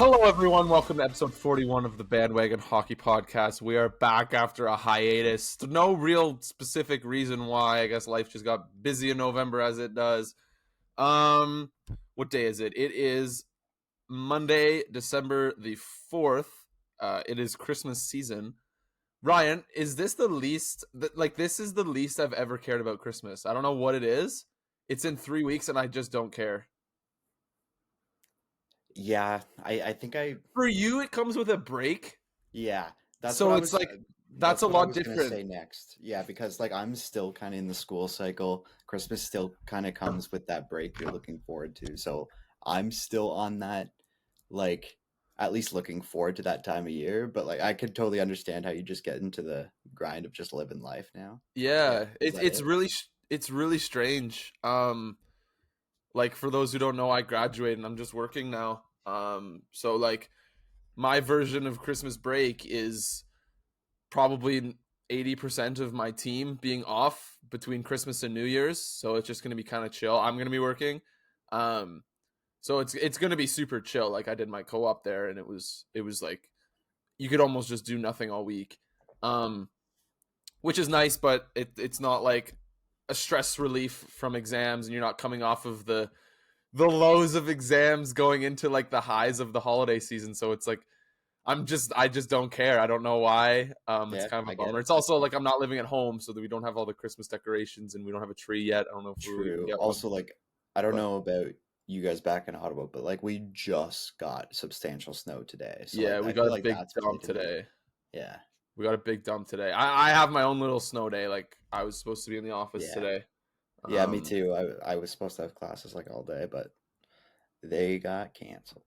Hello, everyone. Welcome to episode 41 of the Bandwagon Hockey Podcast. We are back after a hiatus. No real specific reason why. I guess life just got busy in November as it does. What day is it? It is Monday, December the 4th. It is Christmas season. Ryan, is this the least, this is the least I've ever cared about Christmas. I don't know what it is. It's in 3 weeks and I just don't care. Yeah, I think For you, it comes with a break. yeah, that's So what I it's was, like, that's a what I lot was gonna different. say next. Yeah, because like I'm still kind of in the school cycle. Christmas still kind of comes with that break you're looking forward to. So I'm still on that, like at least looking forward to that time of year. But like I could totally understand how you just get into the grind of just living life now. Yeah, Yeah, is that it's it? really strange. Like for those who don't know, I graduated and I'm just working now. So like my version of Christmas break is probably 80% of my team being off between Christmas and New Year's. So it's just gonna be kind of chill. I'm gonna be working. Um, so it's gonna be super chill. Like I did my co-op there, and it was like you could almost just do nothing all week. Um, which is nice, but it's not like a stress relief from exams, and you're not coming off of the lows of exams going into like the highs of the holiday season. So it's like I just don't care. I don't know why. It's Yeah, kind of a I get bummer. it. It's also like I'm not living at home, so that we don't have all the Christmas decorations and we don't have a tree yet. I don't know if we'll even True. get one. Also, like I don't But know about you guys back in Ottawa, but like we just got substantial snow today. So yeah, like we I got feel a like big that's dump played into it. today. Yeah. We got a big dump today. I have my own little snow day. Like I was supposed to be in the office Yeah. today. Yeah, me Um, too. I was supposed to have classes like all day, but they got canceled.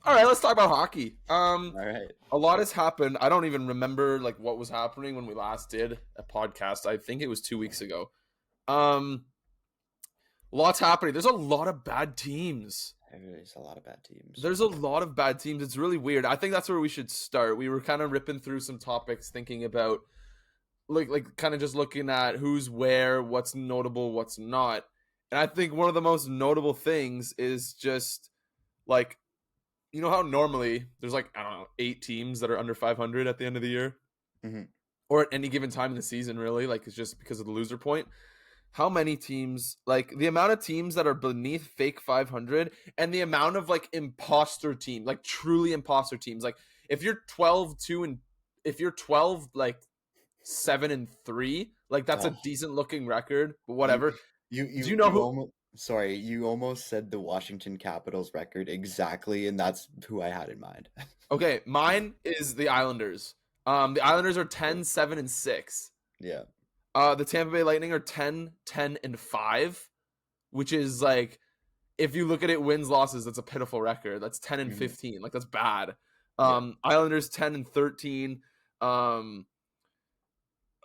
all right, let's talk about hockey. All right. A lot has happened. I don't even remember like what was happening when we last did a podcast. I think it was 2 weeks ago. Um, Lots happening. There's a lot of bad teams. There's a lot of bad teams. There's a lot of bad teams. It's really weird. I think that's where we should start. We were kind of ripping through some topics, thinking about like kind of just looking at who's where, what's notable, what's not. And I think one of the most notable things is just like you know how normally there's like I don't know 8 teams that are under 500 at the end of the year, Hmm. or at any given time in the season. Really, like it's just because of the loser point. How many teams, like the amount of teams that are beneath fake 500 and the amount of like imposter team, like truly imposter teams. Like if you're 12-2 and if you're 12 like 7-3, like that's a Oh, decent looking record, but you whatever. you Do you you know you who? almost sorry, you almost said the Washington Capitals record exactly, and that's who I had in mind. Okay, mine is the Islanders. The Islanders are 10-7-6. Yeah. The Tampa Bay Lightning are 10-10-5, which is like if you look at it wins losses, that's a pitiful record. That's 10 and Hmm. 15. Like that's bad. Yeah. Islanders 10 and 13. Um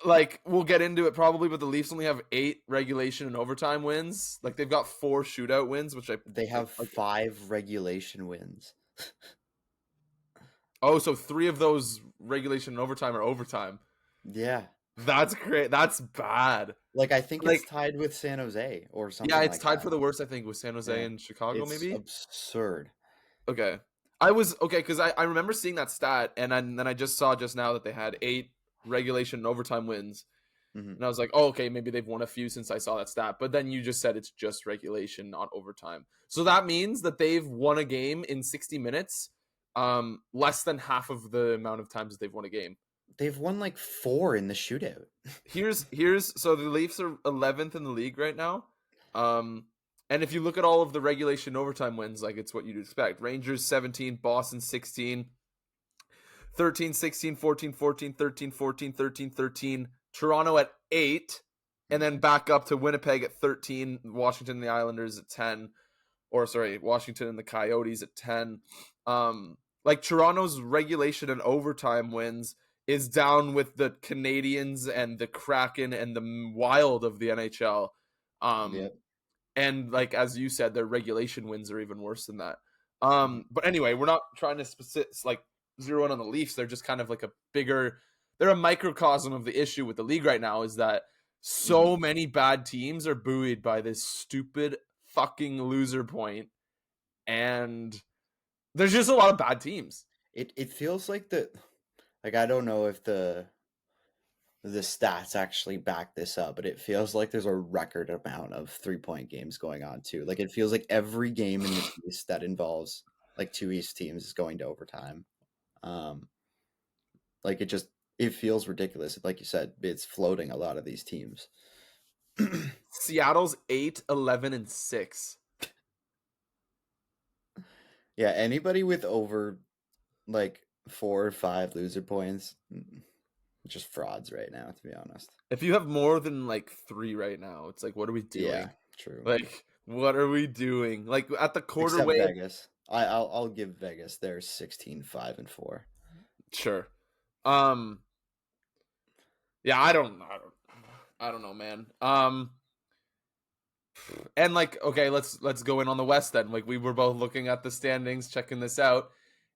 like we'll get into it probably, but the Leafs only have 8 regulation and overtime wins. Like they've got 4 shootout wins, which I They have like. 5 regulation wins. Oh, so 3 of those regulation and overtime are overtime. Yeah. That's great. That's bad. Like I think it's Like tied with San Jose or yeah, something it's like tied that. for the worst I think with San Jose Yeah. and Chicago It's maybe. absurd. Okay. I was okay because I remember seeing that stat and then I just saw just now that they had 8 regulation and overtime wins. Hmm. And I was like, oh, okay, maybe they've won a few since I saw that stat. But then you just said it's just regulation, not overtime. So that means that they've won a game in 60 minutes, less than half of the amount of times that they've won a game. They've won like 4 in the shootout. Here's so the Leafs are 11th in the league right now. And if you look at all of the regulation overtime wins, like it's what you'd expect. Rangers 17, Boston 16, 13, 16, 14, 14, 13, 14, 13, 13. Toronto at 8, and then back up to Winnipeg at 13, Washington and the Islanders at 10, or sorry, Washington and the Coyotes at 10. Like Toronto's regulation and overtime wins is down with the Canadians and the Kraken and the Wild of the NHL. Yep. And like as you said, their regulation wins are even worse than that. Mhm. But anyway, we're not trying to like zero in on the Leafs. They're just kind of like a bigger. They're a microcosm of the issue with the league right now. Is that so Mhm. many bad teams are buoyed by this stupid fucking loser point, and There's just a lot of bad teams. It feels like I don't know if the stats actually back this up, but it feels like there's a record amount of 3-point games going on too. Like it feels like every game in the East that involves like two East teams is going to overtime. Like it feels ridiculous. Like you said, it's floating a lot of these teams. Seattle's 8, 11, and 6. Yeah, anybody with over like 4 or 5 loser points, just frauds right now, to be honest. If you have more than like 3 right now, it's like, what are we doing? Yeah, true. Like, what are we doing? Like at the quarter Except wave. Vegas. I'll give Vegas their 16, 5, and 4. Sure. Yeah, I don't know, man. And like, okay, let's go in on the West then. Like, we were both looking at the standings, checking this out,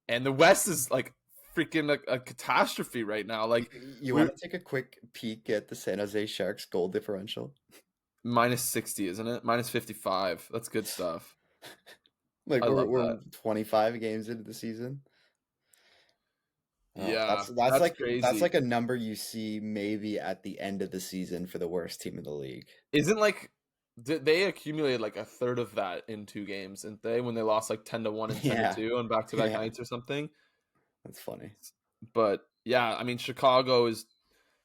and the West is like freaking a catastrophe right now. Like, you want to take a quick peek at the San Jose Sharks goal differential? -60, isn't it? -55. That's good stuff. Like I love we're that. 25 games into the season. Yeah, that's like crazy. that's like a number you see maybe at the end of the season for the worst team in the league. Isn't like they accumulated like a third of that in 2 games, didn't they? When they lost like 10-1 and 10-2 on back-to-back nights or something. That's funny. But yeah, I mean, Chicago is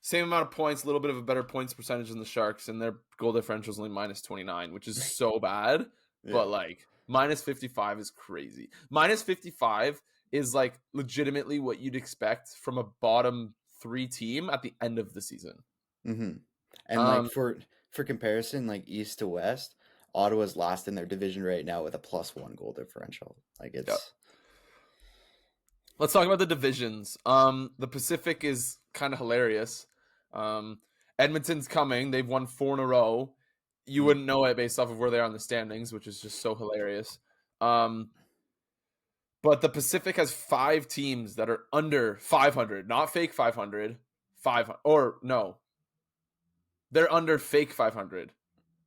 same amount of points, a little bit of a better points percentage than the Sharks, and their goal differential is only -29, which is so bad. Yeah. But like -55 is crazy. -55 is like legitimately what you'd expect from a bottom 3 team at the end of the season. Mm-hmm. And like for comparison, like East to West, Ottawa's last in their division right now with a +1 goal differential. Like it's. Yep. Let's talk about the divisions. The Pacific is kind of hilarious. Edmonton's coming. They've won 4 in a row. You wouldn't know it based off of where they are in the standings, which is just so hilarious. But the Pacific has 5 teams that are under 500, not fake 500. They're under fake 500,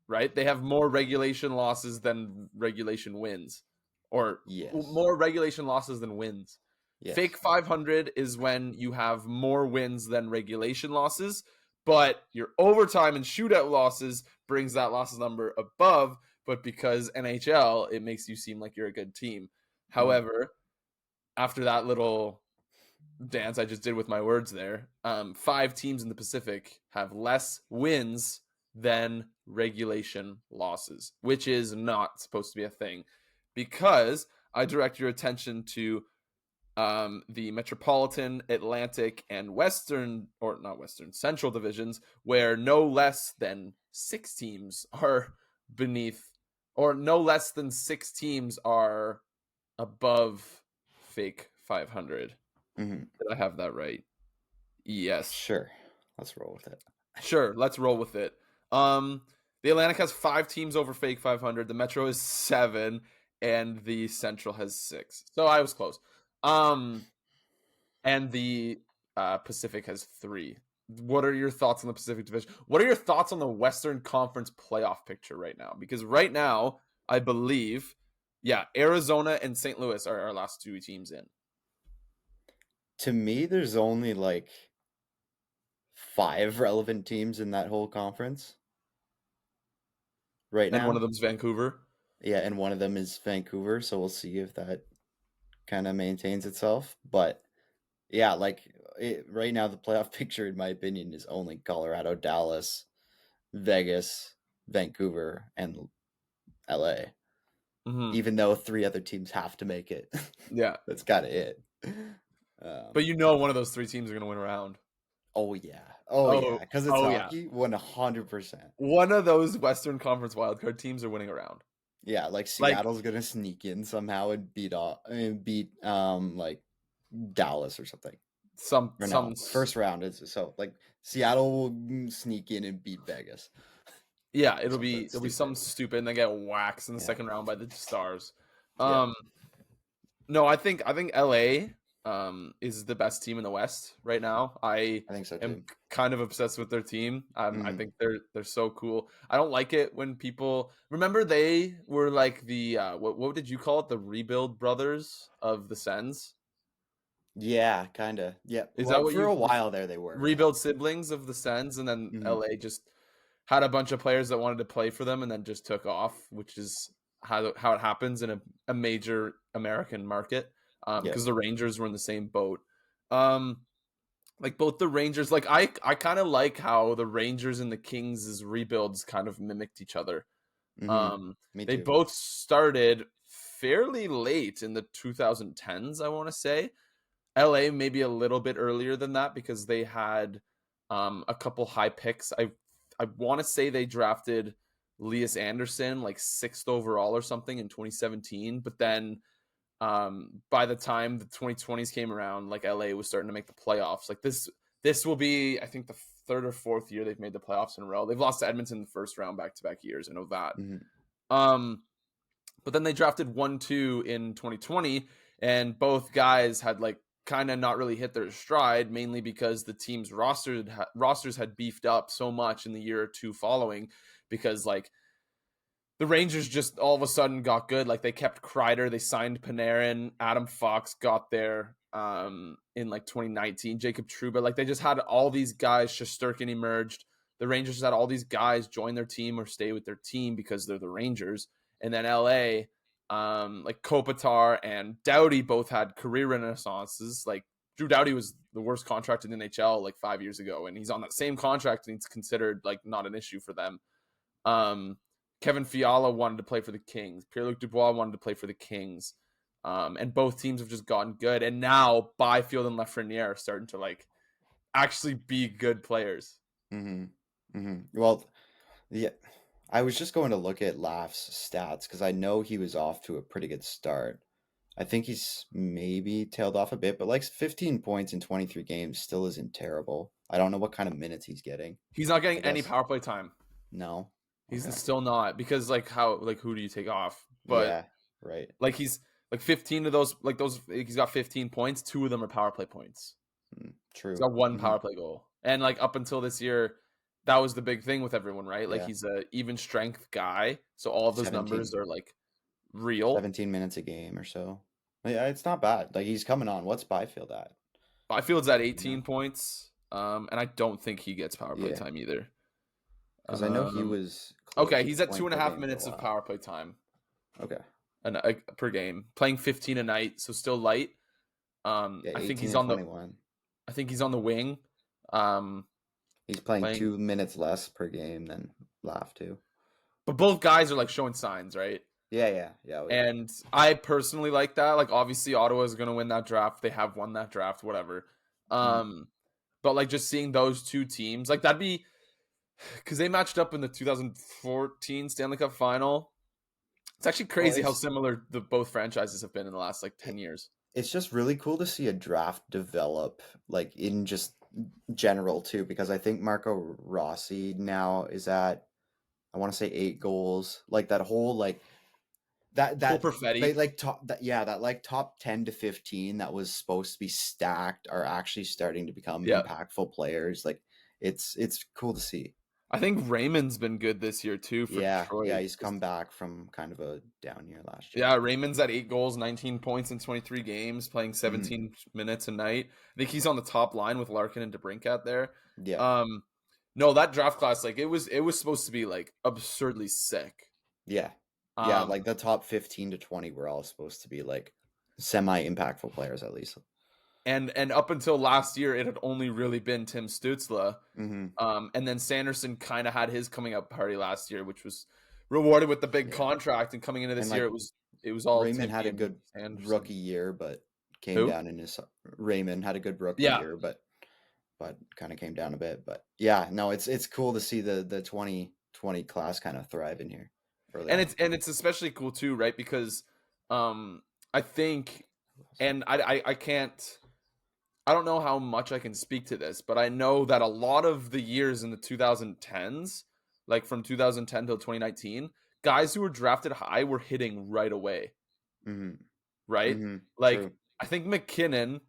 right? They have more regulation losses than regulation wins, or more regulation losses than wins. Yes. Fake 500 is when you have more wins than regulation losses, but your overtime and shootout losses brings that losses number above. But because NHL, it makes you seem like you're a good team. However, after that little dance I just did with my words there, 5 teams in the Pacific have less wins than regulation losses, which is not supposed to be a thing, because I direct your attention to the Metropolitan, Atlantic, and Central divisions, where no less than 6 teams are beneath, or no less than 6 teams are above fake 500. Mm-hmm. Did I have that right? Yes. Sure. Let's roll with it. Sure, let's roll with it. The Atlantic has 5 teams over fake 500. The Metro is 7, and the Central has 6. So I was close. And the Pacific has 3. What are your thoughts on the Pacific Division? What are your thoughts on the Western Conference playoff picture right now? Because right now, I believe, Arizona and St. Louis are our last 2 teams in. To me, there's only like 5 relevant teams in that whole conference right now. And one of them's Vancouver. Yeah, and one of them is Vancouver, so we'll see if that kind of maintains itself. But yeah, like right now, the playoff picture, in my opinion, is only Colorado, Dallas, Vegas, Vancouver, and LA. Mm-hmm. Even though 3 other teams have to make it. Yeah. That's kind of it. But one of those 3 teams are going to win a round. Oh, yeah. Oh, yeah. Because it's hockey, 100%. One of those Western Conference wildcard teams are winning a round. Yeah, like Seattle's going to sneak in somehow and beat like Dallas or something. First round is so like Seattle will sneak in and beat Vegas. Yeah, it'll be something stupid and they get waxed in the second round by the Stars. No, I think LA is the best team in the West right now. I I think so am too. kind of obsessed with their team. I Mhm. think they're so cool. I don't like it when people remember they were like the what did you call it? The rebuild brothers of the Sens. Yeah, kind of. Yeah. Is that Well, what for you a while there, they were. Yeah. rebuild siblings of the Sens, and then Hmm. LA just had a bunch of players that wanted to play for them, and then just took off, which is how it happens in a major American market. Yeah. Because the Rangers were in the same boat. Um, like both the Rangers, like I kind of like how the Rangers and the Kings' rebuilds kind of mimicked each other. Hmm. Um, Me they too. both started fairly late in the 2010s, I want to say. LA maybe a little bit earlier than that because they had a couple high picks. I want to say they drafted Elias Anderson like 6th overall or something in 2017, but then by the time the 2020s came around, like LA was starting to make the playoffs. Like this will be I think the third or fourth year they've made the playoffs in a row. They've lost to Edmonton in the first round back-to-back years. I know that. Hmm. Um but then they drafted 1-2 in 2020, and both guys had like kind of not really hit their stride, mainly because the team's rosters had beefed up so much in the year or two following, because like the Rangers just all of a sudden got good. Like they kept Kreider, they signed Panarin, Adam Fox got there in like 2019, Jacob Trouba. Like they just had all these guys. Shesterkin emerged. The Rangers just had all these guys join their team or stay with their team because they're the Rangers. And then LA, like Kopitar and Doughty both had career renaissances. Like Drew Doughty was the worst contract in the NHL like 5 years ago, and he's on that same contract, and he's considered like not an issue for them. Um, Kevin Fiala wanted to play for the Kings. Pierre-Luc Dubois wanted to play for the Kings. And both teams have just gotten good. And now Byfield and Lafreniere are starting to like actually be good players. Hmm. Hmm. Well, yeah. I was just going to look at Laugh's stats because I know he was off to a pretty good start. I think he's maybe tailed off a bit, but like 15 points in 23 games still isn't terrible. I don't know what kind of minutes he's getting. He's not I getting any guess power play time. no. He's Okay. still not, because like who do you take off? But Yeah, right. like he's like 15 of those, he's got 15 points. 2 of them are power play points. He's True. got one Hmm. power play goal. And like up until this year, that was the big thing with everyone, right? Like Yeah. he's a even strength guy. So all of those 17, numbers are like real. 17 minutes a game or so. Yeah, it's not bad. Like he's coming on. What's Byfield at? Byfield's at You know? 18 points. And I don't think he gets power play Yeah, time either. because I know he Um, was close okay, to a he's at two point and a per half game for a minutes of while. power play time Okay. per game, playing 15 a night, so still light. Yeah, I think 18 he's and on the 21. wing. Um, He's playing playing, 2 minutes less per game than Laugh too. but both guys are like showing signs, right? Yeah, yeah, yeah, oh yeah. And I personally like that. Like obviously Ottawa is going to win that draft. They have won that draft, whatever. Mhm. Um, but like just seeing those two teams, like that'd be because they matched up in the 2014 Stanley Cup final. It's actually Well, crazy how similar the both franchises have been in the last like 10 years. it's just really cool to see a draft develop, like in just general too, because I think Marco Rossi now is at, I want to say 8 goals. Like that whole like Cole that they Perfetti. like top that yeah that like top 10 to 15 that was supposed to be stacked are actually starting to become Yeah. impactful players. Like it's cool to see. I think Raymond's been good this year too for Yeah, yeah, Detroit. he's come back from kind of a down year last year. Yeah, Raymond's at 8 goals, 19 points in 23 games, playing Hmm. 17 minutes a night. I think he's on the top line with Larkin and DeBrincat there. Yeah, Um, no, that draft class, like it was supposed to be like absurdly sick. yeah, yeah. Um, Like the top 15 to 20 were all supposed to be like semi impactful players at least. and up until last year, it had only really been Tim Stützle. Hmm. And then Sanderson kind of had his coming up party last year, which was rewarded with the big Yeah, contract. And coming into and this year, like it was all Raymond Timmy had a and good Sanderson. rookie year, but came Who? down in his Raymond had a good rookie Yeah, year, but kind of came down a bit. But yeah, no, it's cool to see the 2020 class kind of thrive in here early and on. it's especially cool too, right? Because I think, and I can't. I don't know how much I can speak to this, but I know that a lot of the years in the 2010s, like from 2010 till 2019, guys who were drafted high were hitting right away, Hmm. right? Hmm. Like True. I think McKinnon.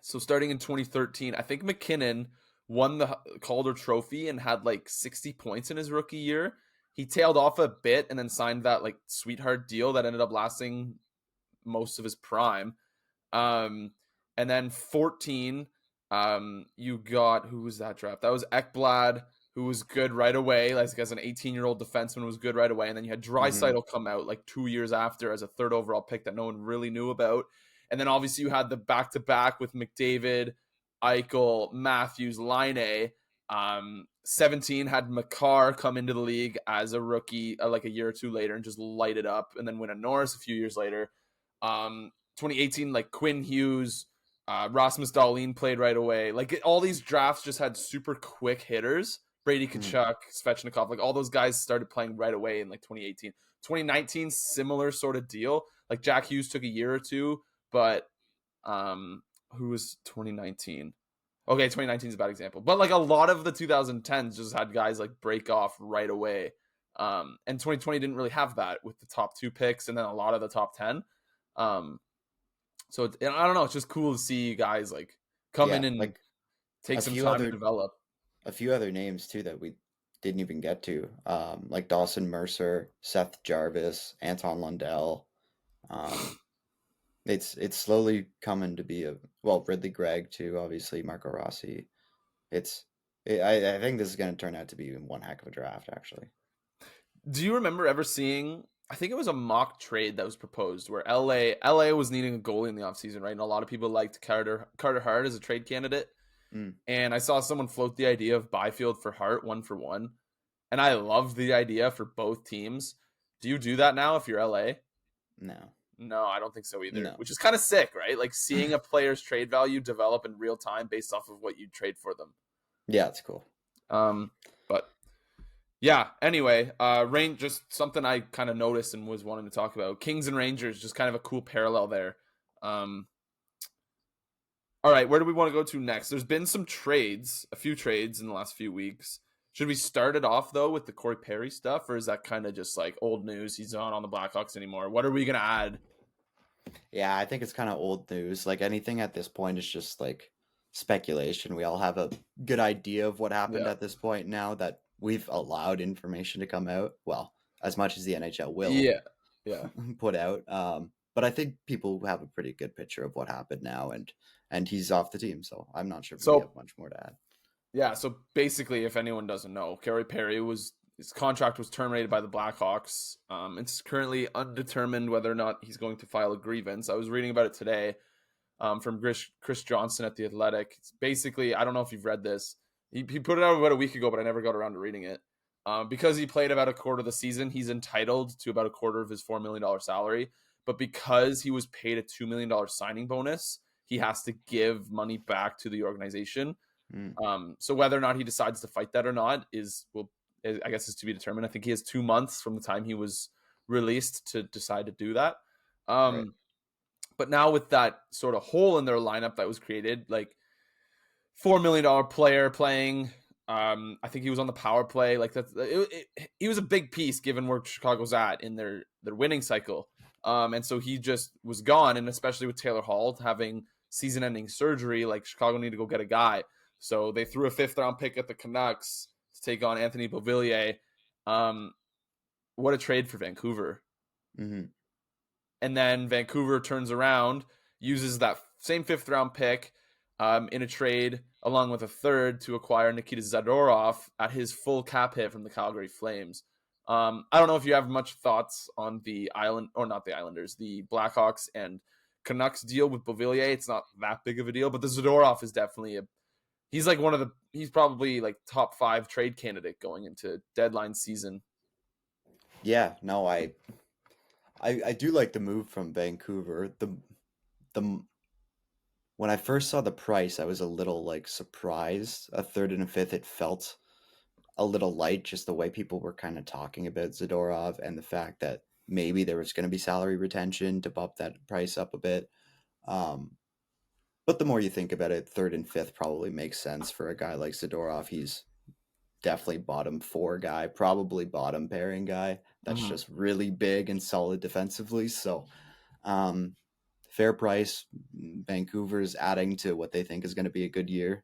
So starting in 2013, I think McKinnon won the Calder Trophy and had like 60 points in his rookie year. He tailed off a bit and then signed that like sweetheart deal that ended up lasting most of his prime. Um, and then 14, you got, who was that draft? That was Ekblad, who was good right away. Like as an 18-year-old defenseman, was good right away. And then you had Hmm. Draisaitl come out like 2 years after as a third overall pick that no one really knew about. And then obviously you had the back-to-back with McDavid, Eichel, Matthews, Line. 17 had Makar come into the league as a rookie like a year or two later and just light it up, and then win a Norris a few years later. 2018, like Quinn Hughes, Rasmus Dahlin played right away. Like all these drafts just had super quick hitters. Brady Hmm. Tkachuk, Svechnikov, like all those guys started playing right away in like 2018. 2019, similar sort of deal. Like Jack Hughes took a year or two, but who was 2019? Okay, 2019 is a bad example, but like a lot of the 2010s just had guys like break off right away. And 2020 didn't really have that with the top 2 picks and then a lot of the top 10. Um, so I don't know. It's just cool to see guys like come in Yeah, and like take a some few time to other develop. a few other names too that we didn't even get to, like Dawson Mercer, Seth Jarvis, Anton Lundell. Um, it's slowly coming to be a well Ridley Gregg too, obviously Marco Rossi. I think this is going to turn out to be one heck of a draft actually. Do you remember ever seeing? I think it was a mock trade that was proposed where LA was needing a goalie in the offseason, right? And a lot of people liked Carter Hart as a trade candidate. Mm, And I saw someone float the idea of Byfield for Hart 1-for-1. And I loved the idea for both teams. Do you do that now if you're LA? no, No, I don't think so either. no. Which is kind of sick, right? Like seeing a player's trade value develop in real time based off of what you trade for them. Yeah, it's cool. Um, but yeah, anyway, Rain just something I kind of noticed and was wanting to talk about. Kings and Rangers, just kind of a cool parallel there. Um, all right, where do we want to go to next? There's been some trades, a few trades in the last few weeks. Should we start it off though with the Corey Perry stuff, or is that kind of just like old news? He's not on the Blackhawks anymore. What are we gonna add? Yeah, I think it's kind of old news. Like anything at this point is just like speculation. We all have a good idea of what happened Yeah, at this point now that we've allowed information to come out. Well, as much as the NHL will yeah, yeah. put out. But I think people have a pretty good picture of what happened now, and he's off the team. So I'm not sure if we have So much more to add. yeah, so basically, if anyone doesn't know, Corey Perry was his contract was terminated by the Blackhawks. It's currently undetermined whether or not he's going to file a grievance. I was reading about it today from Chris Johnson at the Athletic. It's basically, I don't know if you've read this. He put it out about a week ago, but I never got around to reading it. Because he played about a quarter of the season, he's entitled to about a quarter of his $4 million salary. But because he was paid a $2 million signing bonus, he has to give money back to the organization. Mm, So whether or not he decides to fight that or not I guess is to be determined. I think he has 2 months from the time he was released to decide to do that. right. Um, but now with that sort of hole in their lineup that was created, like $4 million player playing, I think he was on the power play. Like he was a big piece given where Chicago's at in their winning cycle. And so he just was gone, and especially with Taylor Hall having season-ending surgery, like Chicago needed to go get a guy. So they threw a fifth-round pick at the Canucks to take on Anthony Beauvillier. Um, what a trade for Vancouver. Hmm. And then Vancouver turns around, uses that same fifth-round pick in a trade along with a third to acquire Nikita Zadorov at his full cap hit from the Calgary Flames. I don't know if you have much thoughts on the island or not the Islanders, the Blackhawks and Canucks deal with Beauvillier. It's not that big of a deal, but the Zadorov is definitely he's like he's probably like top 5 trade candidate going into deadline season. Yeah. No, I do like the move from Vancouver. The when I first saw the price, I was a little like surprised. A third and a fifth, it felt a little light, just the way people were kind of talking about Zadorov and the fact that maybe there was going to be salary retention to bump that price up a bit. Um, but the more you think about it, third and fifth probably makes sense for a guy like Zadorov. He's definitely bottom four guy, probably bottom pairing guy. That's Mm-hmm. just really big and solid defensively. So um, fair price. Vancouver's adding to what they think is going to be a good year.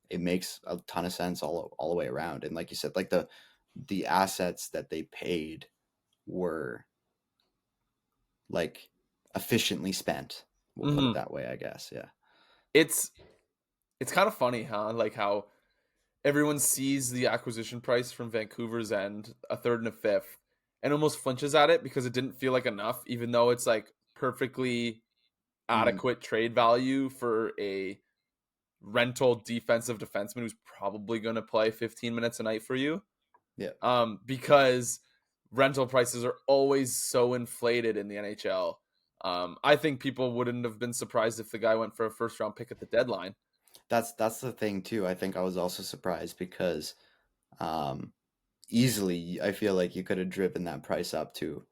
It makes a ton of sense all the way around. And like you said, like the assets that they paid were like efficiently spent. We'll put it that way, I guess. Yeah. It's kind of funny, huh? Like how everyone sees the acquisition price from Vancouver's end, a third and a fifth, and almost flinches at it because it didn't feel like enough, even though it's like perfectly adequate trade value for a rental defensive defenseman who's probably going to play 15 minutes a night for you. Yeah. Because rental prices are always so inflated in the NHL. I think people wouldn't have been surprised if the guy went for a first round pick at the deadline. That's the thing too. I think I was also surprised because easily I feel like you could have driven that price up to,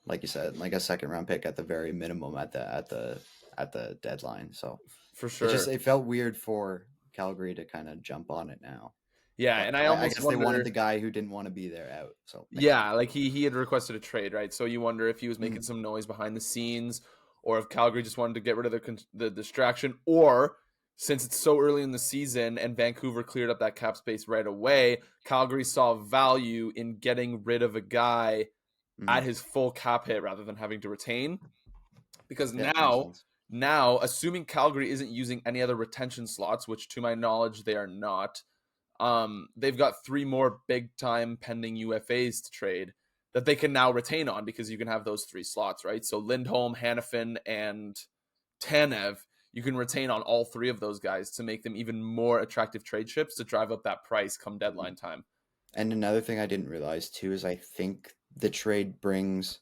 like you said, like a second round pick at the very minimum at the deadline. So For sure. it felt weird for Calgary to kind of jump on it now. Yeah, But and I guess wonder, they wanted the guy who didn't want to be there out. So yeah, like he had requested a trade, right? So you wonder if he was making Mhm. some noise behind the scenes, or if Calgary just wanted to get rid of the distraction, or since it's so early in the season and Vancouver cleared up that cap space right away, Calgary saw value in getting rid of a guy at his full cap hit rather than having to retain. Because Yeah, makes sense. now, assuming Calgary isn't using any other retention slots, which to my knowledge they are not, they've got 3 more big time pending UFAs to trade that they can now retain on because you can have those 3 slots, right? So Lindholm, Hanifin, and Tanev, you can retain on all 3 of those guys to make them even more attractive trade chips to drive up that price come deadline time. And another thing I didn't realize too is I think the trade brings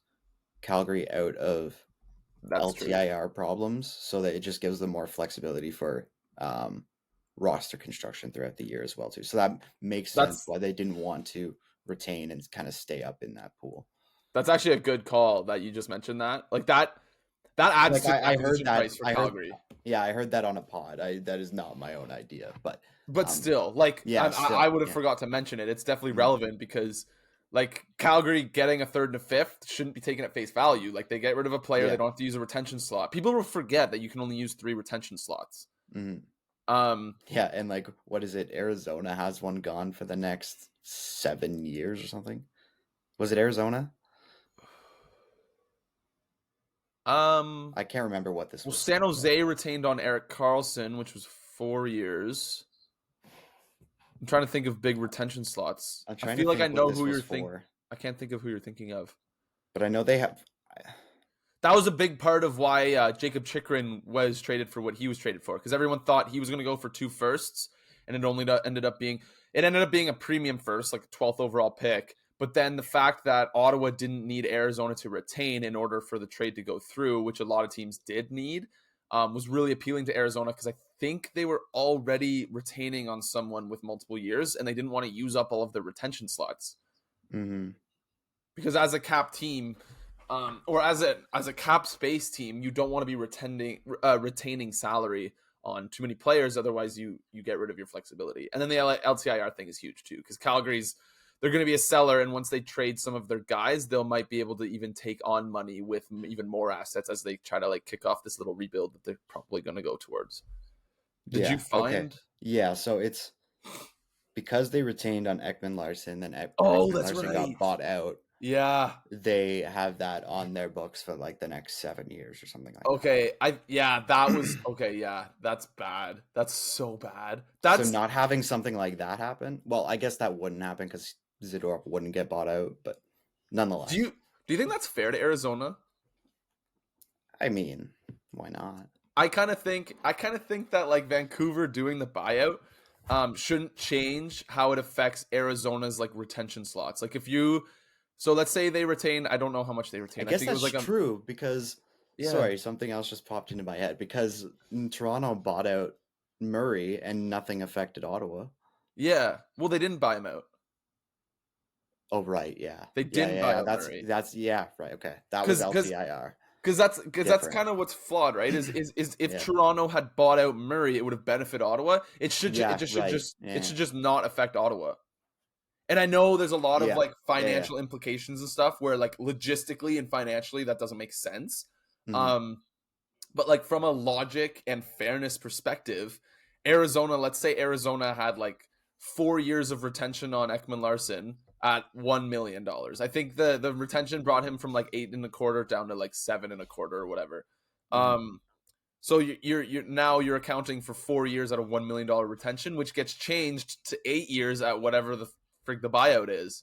Calgary out of That's true. LTIR problems, so that it just gives them more flexibility for roster construction throughout the year as well too. So that makes sense why they didn't want to retain and kind of stay up in that pool. That's actually a good call that you just mentioned that. Like that adds to the acquisition price for Calgary. I heard that on a pod. That is not my own idea, but still, like, yeah, I would have forgot to mention it. It's definitely relevant because, like, Calgary getting a third and a fifth shouldn't be taken at face value. Like, they get rid of a player, they don't have to use a retention slot. People will forget that you can only use 3 retention slots. Yeah, and like, what is it? Arizona has one gone for the next 7 years or something. Was it Arizona? I can't remember what this was. San Jose retained on Erik Karlsson, which was 4 years. I'm trying to think of big retention slots. I feel like I know who you're thinking. I can't think of who you're thinking of. But I know they have. That was a big part of why Jacob Chikrin was traded for what he was traded for, because everyone thought he was going to go for 2 firsts, and it ended up being a premium first, like a 12th overall pick. But then the fact that Ottawa didn't need Arizona to retain in order for the trade to go through, which a lot of teams did need, was really appealing to Arizona because I think they were already retaining on someone with multiple years, and they didn't want to use up all of their retention slots. Mm-hmm. Because as a cap team, or as a cap space team, you don't want to be retaining salary on too many players. Otherwise, you get rid of your flexibility. And then the LTIR thing is huge too, because they're going to be a seller, and once they trade some of their guys, they might be able to even take on money with even more assets as they try to like kick off this little rebuild that they're probably going to go towards. Did you find? Okay. Yeah, so it's because they retained on Ekman Larson, then Ekman Larson got bought out. Yeah, they have that on their books for like the next 7 years or something like that. That was okay. Yeah, that's bad. That's so bad. So not having something like that happen. Well, I guess that wouldn't happen because Zadorov wouldn't get bought out, but nonetheless. Do you think that's fair to Arizona? I mean, why not? I kind of think that like Vancouver doing the buyout shouldn't change how it affects Arizona's like retention slots. Like so let's say they retain, I don't know how much they retain. I guess think that's it was like true because sorry, something else just popped into my head because Toronto bought out Murray and nothing affected Ottawa. Yeah, well, they didn't buy him out. Oh right, yeah, they didn't buy out that's Murray. That's right. Okay, that was LTIR. Because that's kind of what's flawed, right? Is if Toronto had bought out Murray, it would have benefited Ottawa. It should just not affect Ottawa. And I know there's a lot of like financial implications and stuff where like logistically and financially that doesn't make sense. Mm-hmm. But like from a logic and fairness perspective, Arizona, let's say Arizona had like 4 years of retention on Ekman Larson at $1 million. I think the retention brought him from like 8.25 down to like 7.25 or whatever. So you're now you're accounting for 4 years at a $1 million retention, which gets changed to 8 years at whatever the frig the buyout is.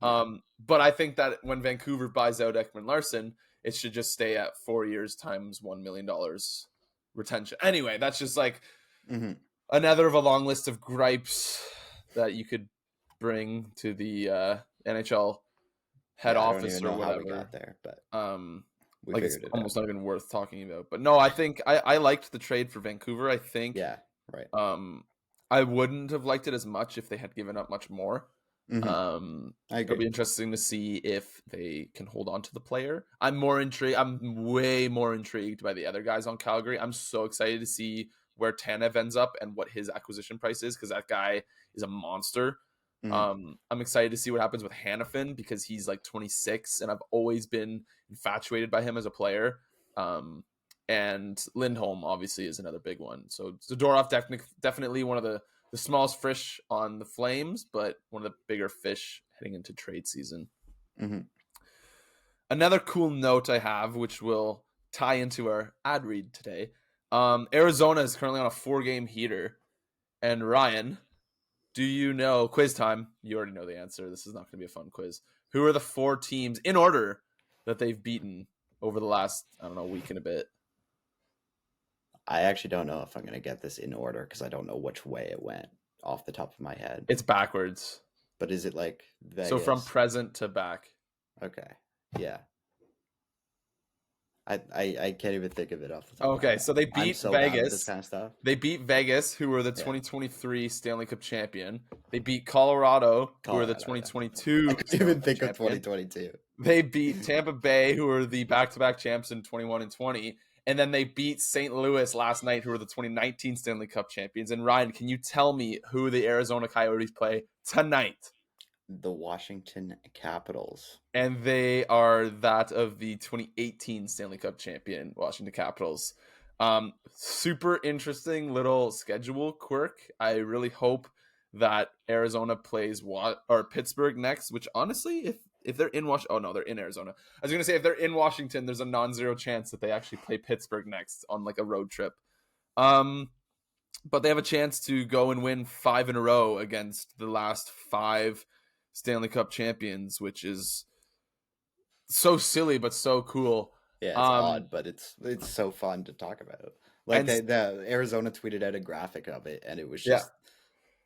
But I think that when Vancouver buys out Ekman Larson, it should just stay at 4 years times $1 million retention. Anyway, that's just like another of a long list of gripes that you could bring to the NHL head office or whatever. How we got there, but like it's almost not even worth talking about. But no, I think I liked the trade for Vancouver. I think I wouldn't have liked it as much if they had given up much more. I agree. It'll be interesting to see if they can hold on to the player. I'm way more intrigued by the other guys on Calgary. I'm so excited to see where Tanev ends up and what his acquisition price is, because that guy is a monster. I'm excited to see what happens with Hanifin, because he's like 26 and I've always been infatuated by him as a player. And Lindholm obviously is another big one. So Zadorov definitely one of the smallest fish on the Flames, but one of the bigger fish heading into trade season. Another cool note I have, which will tie into our ad read today. Arizona is currently on a 4-game heater. And Ryan, do you know, quiz time, you already know the answer. This is not going to be a fun quiz. Who are the 4 teams in order that they've beaten over the last, week and a bit? I actually don't know if I'm going to get this in order because I don't know which way it went off the top of my head. It's backwards. But is it like Vegas? So from present to back. Okay. Yeah. I can't even think of it off the top of my head. So they beat Vegas. This kind of stuff. They beat Vegas, who were the 2023 Stanley Cup champion. They beat Colorado, who were the 2022 I couldn't even think of 2022. They beat Tampa Bay, who were the back-to-back champs in 21 and 20. And then they beat St. Louis last night, who were the 2019 Stanley Cup champions. And Ryan, can you tell me who the Arizona Coyotes play tonight? The Washington Capitals. And they are that of the 2018 Stanley Cup champion, Washington Capitals. Super interesting little schedule quirk. I really hope that Arizona plays Pittsburgh next, which honestly, if they're in they're in Arizona. I was going to say, if they're in Washington, there's a non-zero chance that they actually play Pittsburgh next on like a road trip. But they have a chance to go and win 5 in a row against the last 5 Stanley Cup champions, which is so silly but so cool. Yeah, it's odd, but it's so fun to talk about. Like the Arizona tweeted out a graphic of it, and it was just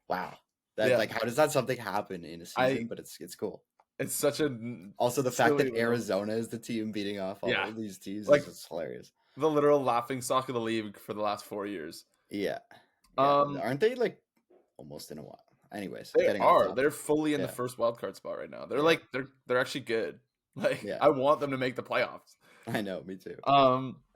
wow. Like, how does that something happen in a season? But it's cool. It's such a also the fact that Arizona is the team beating off all of these teams is just hilarious. The literal laughing stock of the league for the last 4 years. Yeah. Aren't they like almost in a while? Anyways, they're fully in the first wildcard spot right now. They're like they're actually good. Like I want them to make the playoffs. I know, me too.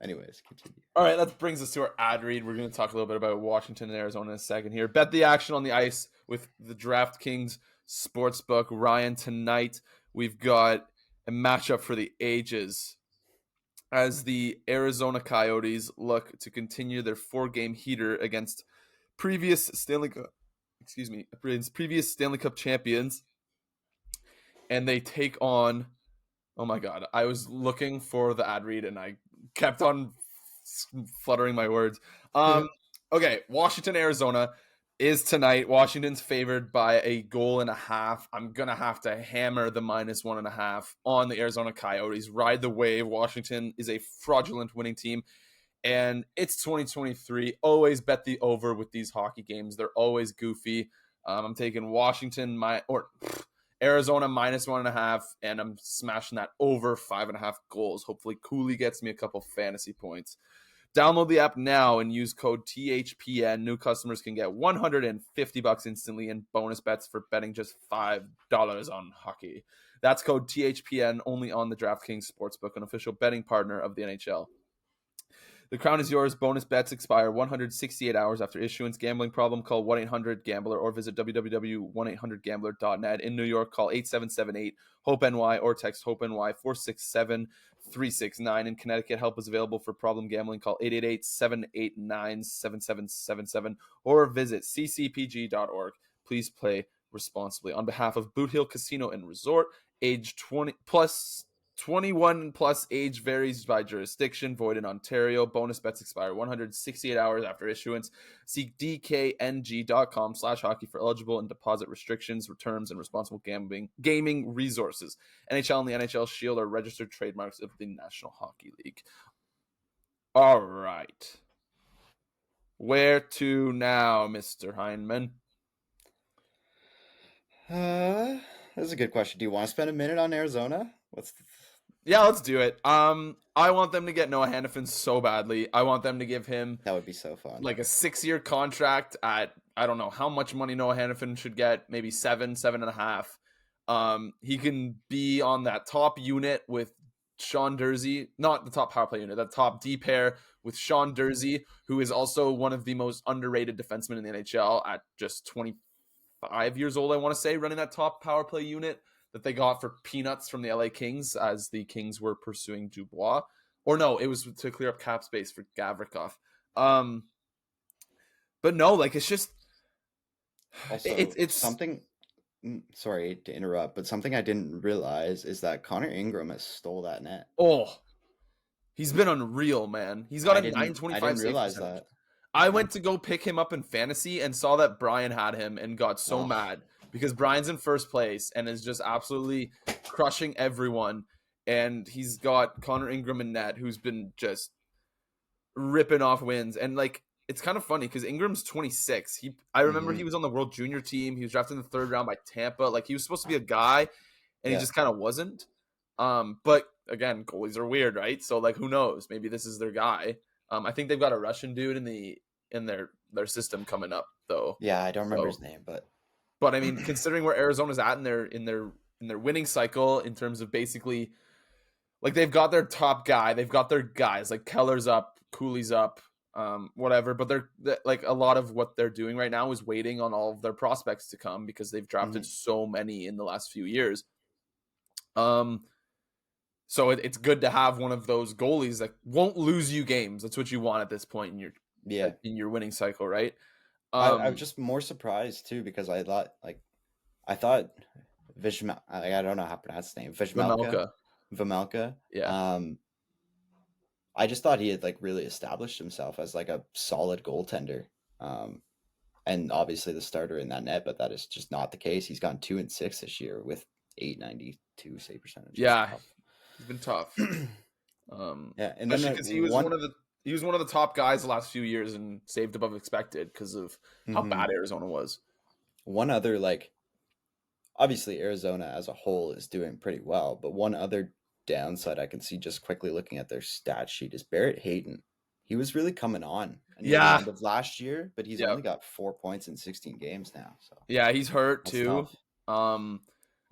Anyways, continue. All right, that brings us to our ad read. We're going to talk a little bit about Washington and Arizona in a second here. Bet the action on the ice with the DraftKings Sportsbook. Ryan, tonight we've got a matchup for the ages as the Arizona Coyotes look to continue their 4-game heater against previous Stanley Cup champions, and they take on, oh my god, I was looking for the ad read and I kept on fluttering my words. Okay, Washington, Arizona is tonight. Washington's favored by 1.5 goals. I'm gonna have to hammer the -1.5 on the Arizona Coyotes. Ride the wave. Washington is a fraudulent winning team. And it's 2023. Always bet the over with these hockey games. They're always goofy. I'm taking Arizona -1.5, and I'm smashing that over 5.5 goals. Hopefully, Cooley gets me a couple fantasy points. Download the app now and use code THPN. New customers can get $150 instantly in bonus bets for betting just $5 on hockey. That's code THPN only on the DraftKings Sportsbook, an official betting partner of the NHL. The crown is yours. Bonus bets expire 168 hours after issuance. Gambling problem? Call 1-800-GAMBLER or visit www.1800gambler.net. In New York, call 8778-HOPE-NY or text HOPE-NY 369. In Connecticut, help is available for problem gambling. Call 888-789-7777 or visit ccpg.org. Please play responsibly. On behalf of Boot Hill Casino and Resort, age 21 plus, age varies by jurisdiction, void in Ontario. Bonus bets expire 168 hours after issuance. See dkng.com/hockey for eligible and deposit restrictions, terms, and responsible gaming resources. NHL and the NHL Shield are registered trademarks of the National Hockey League. All right. Where to now, Mr. Heineman? That's a good question. Do you want to spend a minute on Arizona? Yeah, let's do it. I want them to get Noah Hannafin so badly. I want them to give him That would be so fun. like a 6-year contract at, I don't know how much money Noah Hannafin should get, maybe 7.5. He can be on that top unit with Sean Durzi, not the top power play unit, that top D pair with Sean Durzi, who is also one of the most underrated defensemen in the NHL at just 25 years old, I want to say, running that top power play unit that they got for peanuts from the LA Kings as the Kings were pursuing Dubois. Or no, it was to clear up cap space for Gavrikov. But no, like it's just Also, it's something. Sorry to interrupt, but something I didn't realize is that Connor Ingram has stole that net. Oh, he's been unreal, man. He's got a I 925 didn't save realize percentage. that. I went to go pick him up in fantasy and saw that Brian had him and got so Oh. mad because Brian's in first place and is just absolutely crushing everyone. And he's got Connor Ingram in net, who's been just ripping off wins. And like, it's kind of funny because Ingram's 26. I remember he was on the World Junior team. He was drafted in the 3rd round by Tampa. Like, he was supposed to be a guy, and he just kind of wasn't. But again, goalies are weird, right? So like, who knows? Maybe this is their guy. I think they've got a Russian dude in their system coming up though. Yeah, I don't remember his name, but I mean, considering where Arizona's at in their winning cycle in terms of basically, like, they've got their top guy, they've got their guys, like Keller's up, Cooley's up, whatever, but they're like, a lot of what they're doing right now is waiting on all of their prospects to come because they've drafted so many in the last few years. So it's good to have one of those goalies that won't lose you games. That's what you want at this point in your winning cycle, right? I was just more surprised too because I thought Vishma, I don't know how to pronounce his name, Vejmelka. Yeah. I just thought he had like really established himself as like a solid goaltender. And obviously the starter in that net, but that is just not the case. He's gone 2-6 this year with 892 save percentage. Yeah, he's been tough. Yeah, and especially because he was one of the top guys the last few years and saved above expected because of how bad Arizona was. One other, like, obviously Arizona as a whole is doing pretty well, but one other downside I can see just quickly looking at their stat sheet is Barrett Hayton. He was really coming on at the end of last year, but he's only got 4 points in 16 games now. So yeah, he's hurt too. I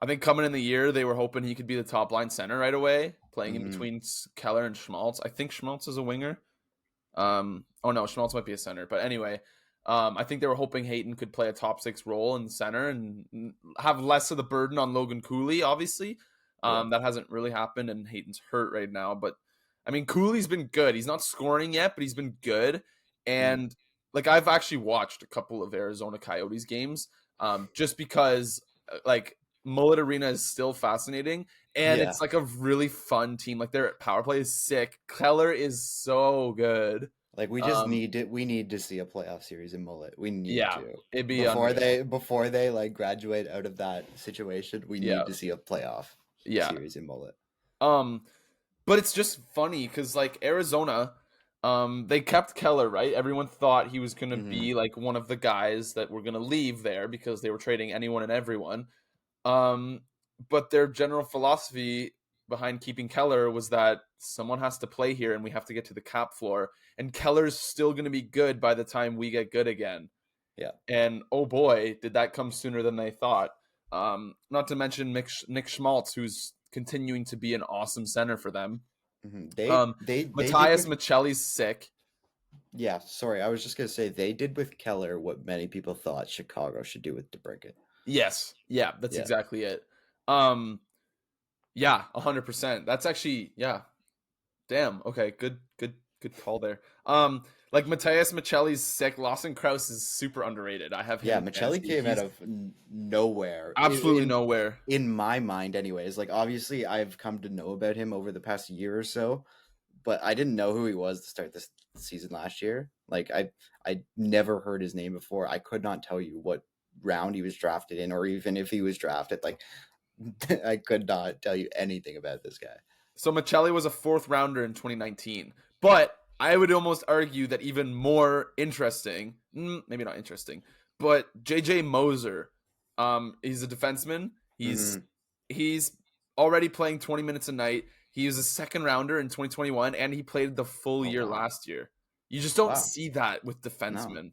think coming in the year, they were hoping he could be the top line center right away, playing in between Keller and Schmaltz. I think Schmaltz is a winger. Oh no, Schmaltz might be a center. But anyway, I think they were hoping Hayton could play a top 6 role in center and have less of the burden on Logan Cooley, obviously. That hasn't really happened, and Hayton's hurt right now. But, I mean, Cooley's been good. He's not scoring yet, but he's been good. And, like, I've actually watched a couple of Arizona Coyotes games just because, like, Mullet Arena is still fascinating, and it's like a really fun team. Like, their power play is sick. Keller is so good. Like, we just we need to see a playoff series in Mullet. We need to. It'd be before they like graduate out of that situation, we need to see a playoff series in Mullet. But it's just funny because, like, Arizona, they kept Keller, right? Everyone thought he was going to be like one of the guys that were going to leave there because they were trading anyone and everyone. But their general philosophy behind keeping Keller was that someone has to play here and we have to get to the cap floor, and Keller's still going to be good by the time we get good again. Yeah. And oh boy, did that come sooner than they thought. Not to mention Nick Schmaltz, who's continuing to be an awesome center for them. Matthias Michelli's sick. Yeah, sorry. I was just going to say they did with Keller what many people thought Chicago should do with DeBrincat. Yes. Yeah, that's exactly it. Yeah, 100%. That's actually, Damn. Okay. Good call there. Like Matthias Michelli's sick. Lawson Krause is super underrated. I have him Yeah, in Michelli fantasy. came out He's of nowhere. absolutely nowhere. In my mind, anyways. Like, obviously, I've come to know about him over the past year or so, but I didn't know who he was to start this season last year. Like, I never heard his name before. I could not tell you what round he was drafted in, or even if he was drafted. Like, I could not tell you anything about this guy. So Michelli was a 4th rounder in 2019, but I would almost argue that even more interesting, maybe not interesting, but JJ Moser, he's a defenseman. He's Mm-hmm. he's already playing 20 minutes a night. He was a 2nd rounder in 2021, and he played the full Oh year wow, last year. You just don't wow, see that with no, defensemen.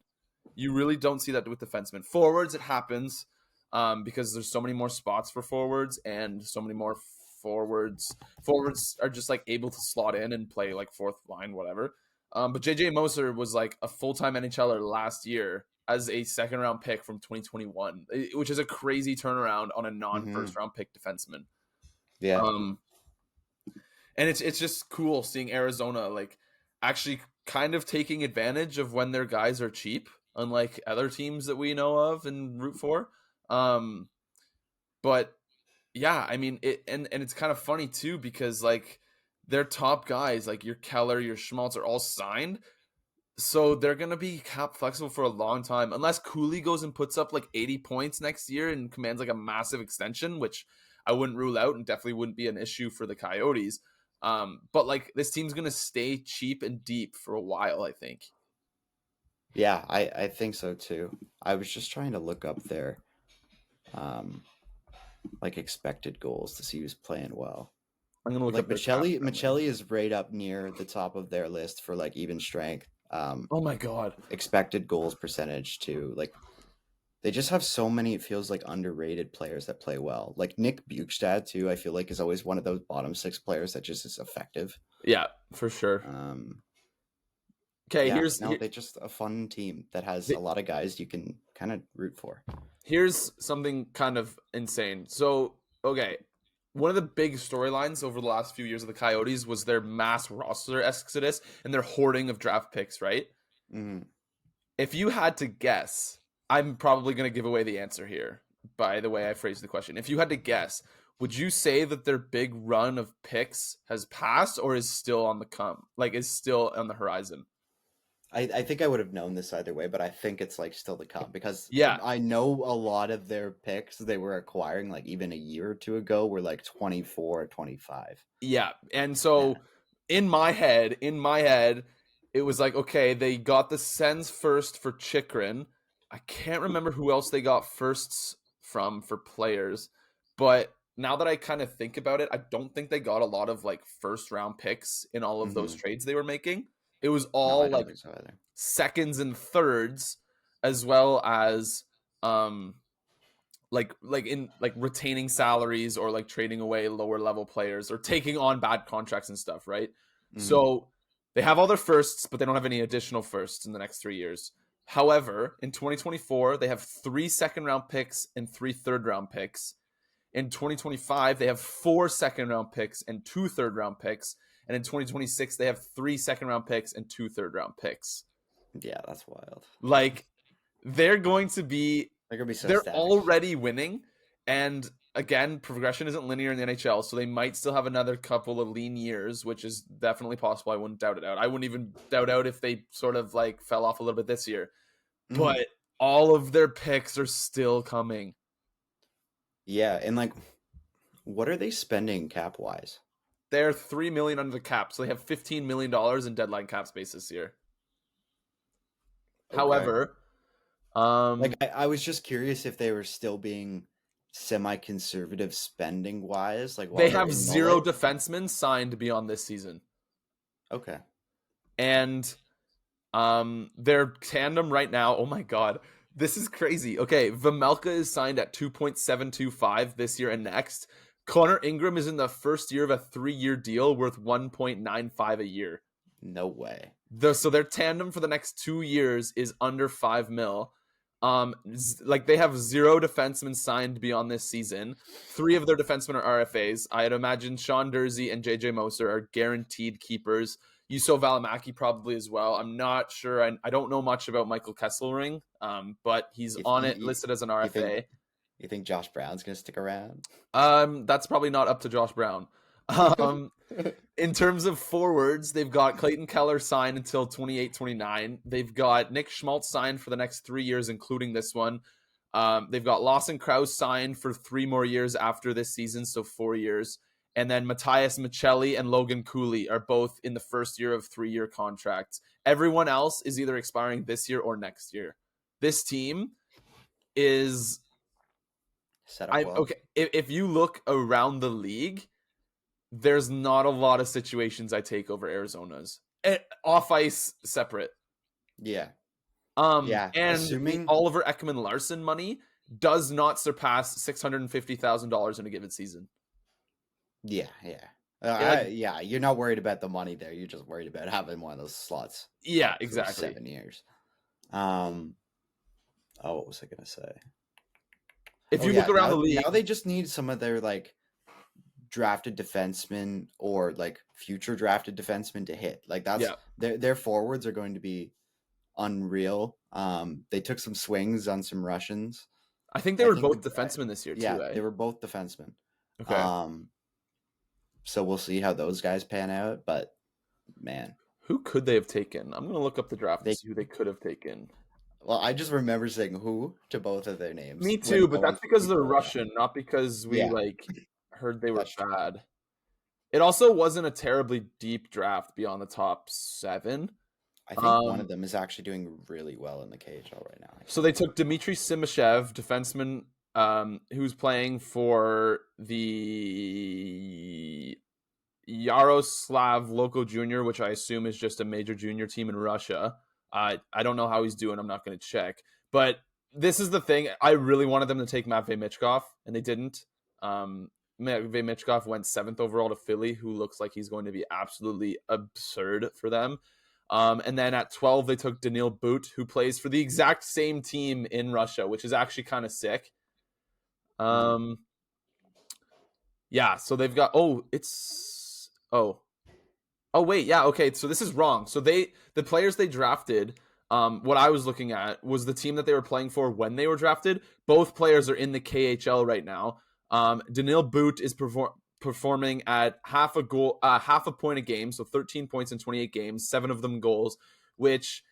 You really don't see that with defensemen. Forwards, it happens because there's so many more spots for forwards and so many more forwards. Forwards are just like able to slot in and play like 4th line, whatever. But JJ Moser was like a full-time NHLer last year as a 2nd round pick from 2021, which is a crazy turnaround on a mm-hmm. non-first round pick defenseman. Yeah, Um, and it's just cool seeing Arizona like actually kind of taking advantage of when their guys are cheap, unlike other teams that we know of and root for. Um, but yeah, I mean it, and it's kind of funny too because like their top guys like your Keller, your Schmaltz are all signed, so they're gonna be cap flexible for a long time unless Cooley goes and puts up like 80 points next year and commands like a massive extension, which I wouldn't rule out and definitely wouldn't be an issue for the Coyotes. But like this team's gonna stay cheap and deep for a while, I think. yeah, I think so too. I was just trying to look up their um like expected goals to see who's playing well. I'm gonna look Like up their cap friendly. Michelli is right up near the top of their list for like even strength, Oh my god. expected goals percentage too. Like they just have so many. It feels like underrated players that play well. Like Nick Bukestad too. I feel like is always one of those bottom 6 players that just is effective. Yeah, for sure. Um, Okay, yeah, no, they just a fun team that has a lot of guys you can kind of root for. here's something kind of insane. So, okay, one of the big storylines over the last few years of the Coyotes was their mass roster exodus and their hoarding of draft picks, right? Mm, If you had to guess, I'm probably going to give away the answer here by the way I phrased the question. If you had to guess, would you say that their big run of picks has passed or is still on the come, like is still on the horizon? I think I would have known this either way, but I think it's like still to come because Yeah, I know a lot of their picks they were acquiring like even a year or two ago were like 24 or 25. yeah. And Yeah. so in my head, it was like, okay, they got the Sens first for Chikrin. I can't remember who else they got firsts from for players, but now that I kind of think about it, I don't think they got a lot of like first round picks in all of those Hmm. trades they were making. It was No, I all don't like think so either. seconds and thirds, as well as um like in like retaining salaries or like trading away lower level players or taking on bad contracts and stuff, right? Hmm. So they have all their firsts, but they don't have any additional firsts in the next 3 years. However, in 2024, they have 3 second round picks and 3 third round picks. In 2025, they have 4 second round picks and 2 third round picks. And in 2026, they have 3 second round picks and 2 third round picks. Yeah, that's wild. Like they're going to be They're gonna be so they're stacked. already winning, and again progression isn't linear in the NHL, so they might still have another couple of lean years, which is definitely possible. I wouldn't doubt it out. I wouldn't even doubt out if they sort of like fell off a little bit this year, Hmm. but all of their picks are still coming. Yeah, and like, what are they spending cap wise? They're 3 million under the cap, so they have $15 million in deadline cap space this year. Okay. However, Like, I was just curious if they were still being semi-conservative spending wise, like they while they're have in zero mullet. defensemen signed beyond this season, Okay. and their tandem right now, oh my god, this is crazy. Okay, Vamelka is signed at 2.725 this year and next. Connor Ingram is in the first year of a 3-year deal worth 1.95 a year. No way. So their tandem for the next 2 years is under 5 mil. Like they have 0 defensemen signed beyond this season. 3 of their defensemen are RFAs. I'd imagine Sean Dursey and JJ Moser are guaranteed keepers. Juuso Välimäki probably as well. I'm not sure. I don't know much about Michael Kesselring, but he's on it listed as an RFA. You think Josh Brown's gonna stick around? That's probably not up to Josh Brown. In terms of forwards, they've got Clayton Keller signed until 28-29. They've got Nick Schmaltz signed for the next 3 years, including this one. They've got Lawson Krause signed for 3 more years after this season, so 4 years. And then Matthias Michelli and Logan Cooley are both in the first year of 3-year contracts. Everyone else is either expiring this year or next year. This team is set up well. Okay. If you look around the league, there's not a lot of situations I take over Arizona's. Off ice, separate. Yeah. And assuming Oliver Ekman-Larsson money does not surpass $650,000 in a given season. Yeah. You're not worried about the money there. You're just worried about having one of those slots. Yeah, exactly. For 7 years. What was I gonna say? If you look around the league, now they just need some of their like drafted defensemen or like future drafted defensemen to hit. Like that's their forwards are going to be unreal. They took some swings on some Russians. I think they were both defensemen this year too. Yeah, they were both defensemen. Okay. So we'll see how those guys pan out. But man, who could they have taken? I'm gonna look up the draft and see who they could have taken. Well, I just remember saying who to both of their names. Me too, but that's because they're Russian, not because we heard they were bad. It also wasn't a terribly deep draft beyond the top 7. I think one of them is actually doing really well in the KHL right now. So they took Dmitry Simashev, defenseman, who's playing for the Yaroslav Loco Junior, which I assume is just a major junior team in Russia. I don't know how he's doing. I'm not going to check. But this is the thing. I really wanted them to take Matvei Michkov, and they didn't. Matvei Michkov went 7th overall to Philly, who looks like he's going to be absolutely absurd for them. And then at 12, they took Daniil But, who plays for the exact same team in Russia, which is actually kind of sick. Yeah, so they've got... Oh, wait, yeah, okay, so this is wrong. So the players they drafted, what I was looking at was the team that they were playing for when they were drafted. Both players are in the KHL right now. Daniil But is performing at half a point a game, so 13 points in 28 games, 7 of them goals, which...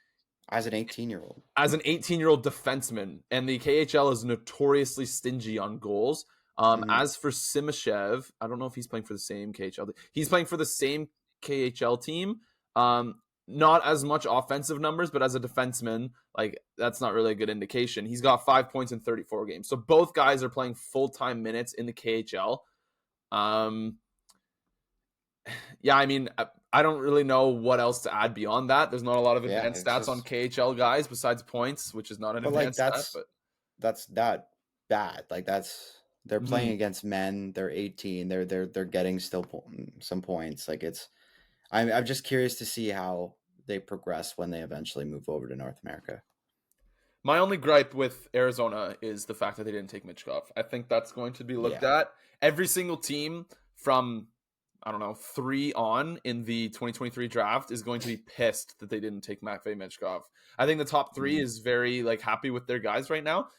As an 18-year-old. As an 18-year-old defenseman, and the KHL is notoriously stingy on goals. As for Simashev, I don't know if he's playing for the same KHL. He's playing for the same KHL team. Not as much offensive numbers, but as a defenseman, like that's not really a good indication. He's got 5 points in 34 games. So both guys are playing full-time minutes in the KHL. Yeah, I mean, I don't really know what else to add beyond that. There's not a lot of advanced stats on KHL guys besides points, which is not an advanced stat. But that's that bad. Like they're playing against men. They're 18. They're getting still some points. Like I'm just curious to see how they progress when they eventually move over to North America. My only gripe with Arizona is the fact that they didn't take Michkov. I think that's going to be looked at. Every single team from, 3 on in the 2023 draft is going to be pissed that they didn't take Matvei Michkov. I think the top 3 is very happy with their guys right now.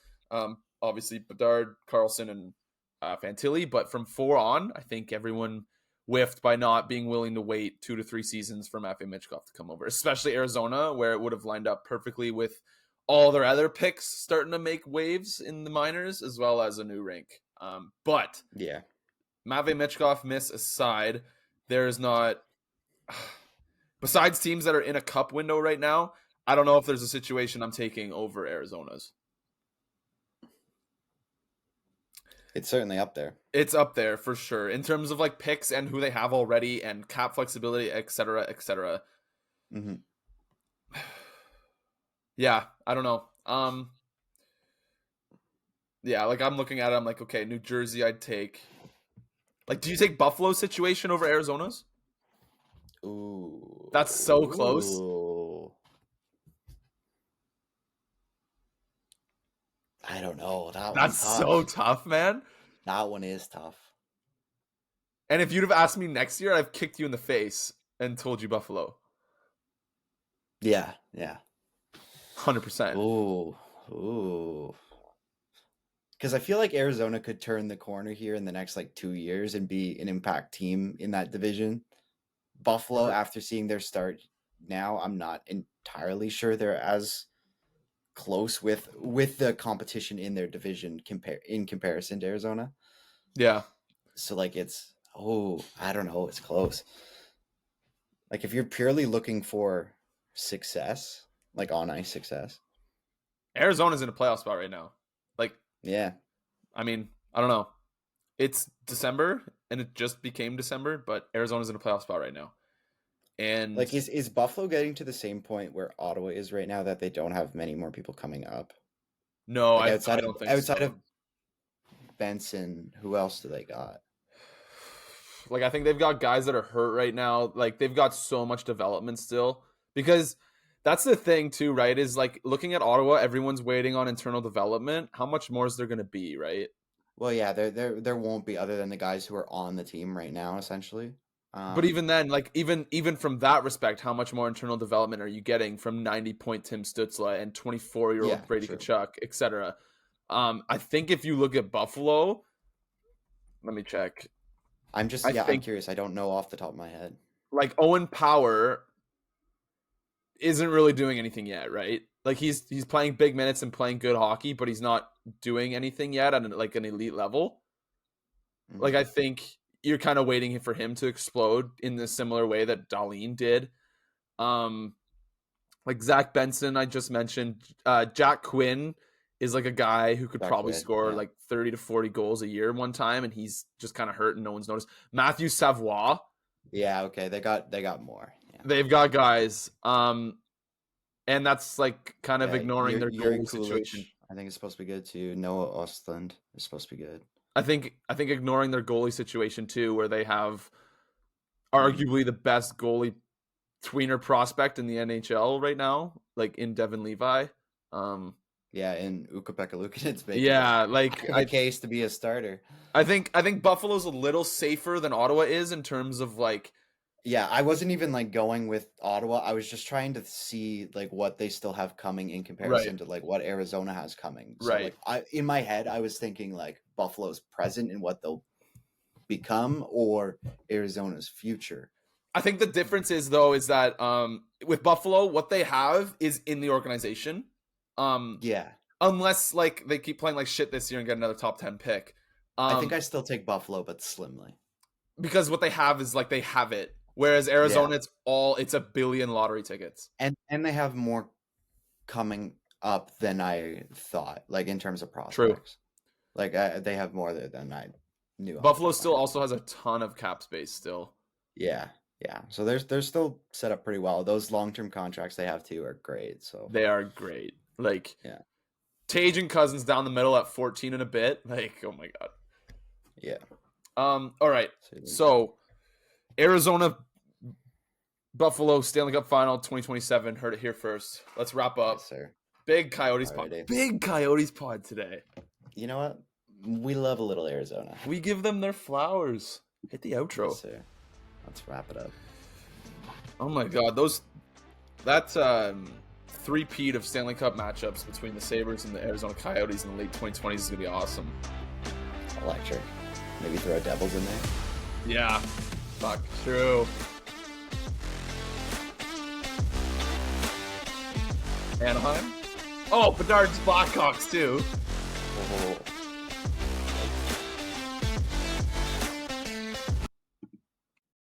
Obviously Bedard, Carlson, and Fantilli, but from 4 on, I think everyone whiffed by not being willing to wait 2 to 3 seasons for Matvei Michkov to come over, especially Arizona, where it would have lined up perfectly with all their other picks starting to make waves in the minors, as well as a new rink. But Matvei Michkov miss aside, there's not... Besides teams that are in a cup window right now, I don't know if there's a situation I'm taking over Arizona's. It's certainly up there. It's up there for sure in terms of picks and who they have already and cap flexibility, etc., etc. Yeah, I don't know. Yeah, I'm looking at it. I'm like, okay, New Jersey, I'd take. Do you take Buffalo's situation over Arizona's? Ooh, that's so close. I don't know. That one's That's tough. so tough, man. That one is tough. And if you'd have asked me next year, I've kicked you in the face and told you Buffalo. Yeah. 100%. Ooh. Because I feel like Arizona could turn the corner here in the next like 2 years and be an impact team in that division. Buffalo, after seeing their start now, I'm not entirely sure they're as close with the competition in their division in comparison to Arizona. Yeah. So like I don't know, it's close. Like if you're purely looking for success, like on ice success, Arizona's in a playoff spot right now. Like, yeah. I mean, I don't know. It's December and it just became December, but Arizona's in a playoff spot right now. And like is Buffalo getting to the same point where Ottawa is right now, that they don't have many more people coming up? no, Like I don't think outside so. of Benson, who else do they got? Like, I think they've got guys that are hurt right now. Like, they've got so much development still. Because that's the thing, too, right? Is, like, looking at Ottawa, everyone's waiting on internal development. How much more is there going to be, right? Well, yeah, there won't be, other than the guys who are on the team right now, essentially. But even then, like, even from that respect, how much more internal development are you getting from 90-point Tim Stützle and 24-year-old Yeah, Brady true. Tkachuk, etc.? I think if you look at Buffalo, let me check. I'm curious. I don't know off the top of my head. Like, Owen Power isn't really doing anything yet, right? Like, he's playing big minutes and playing good hockey, but he's not doing anything yet at like an elite level. Mhm. Like, I think you're kind of waiting for him to explode in the similar way that Dahlin did. Like Zach Benson, I just mentioned. Jack Quinn is like a guy who could probably score like 30 to 40 goals a year one time, and he's just kind of hurt and no one's noticed. Matthew Savoie. Yeah, okay. They got more. Yeah. They've got guys. And that's like kind of ignoring their Yuri goalie situation. I think it's supposed to be good too. Noah Ostlund is supposed to be good. I think ignoring their goalie situation too, where they have arguably the best goalie tweener prospect in the NHL right now, like in Devin Levi. Yeah, and Ukko-Pekka Luukkonen's making a case to be a starter. I think Buffalo's a little safer than Ottawa is in terms of like. Yeah, I wasn't even like going with Ottawa. I was just trying to see like what they still have coming in comparison to like what Arizona has coming. So, right. Like, in my head, I was thinking like Buffalo's present and what they'll become, or Arizona's future. I think the difference is though is that with Buffalo, what they have is in the organization. Yeah. Unless like they keep playing like shit this year and get another top 10 pick. I think I still take Buffalo, but slimly. Because what they have is like they have it. Whereas Arizona, it's $1 billion lottery tickets. And they have more coming up than I thought, like in terms of prospects. True. Like they have more than I knew. Buffalo still also has a ton of cap space still. Yeah. So they're still set up pretty well. Those long-term contracts they have too are great. So they are great. Like Tage and Cousins down the middle at 14 and a bit. Like, oh my god. Yeah. All right. So Arizona Buffalo Stanley Cup Final 2027. Heard it here first. Let's wrap up. Yes, sir. Big Coyotes pod. Big Coyotes pod today. You know what? We love a little Arizona. We give them their flowers. Hit the outro. Yes, sir. Let's wrap it up. Oh my god, that's three-peat of Stanley Cup matchups between the Sabres and the Arizona Coyotes in the late 2020s is gonna be awesome. Electric. Maybe throw Devils in there. Yeah. Fuck. True. Anaheim? Oh, Bedard's Blackhawks too. Oh.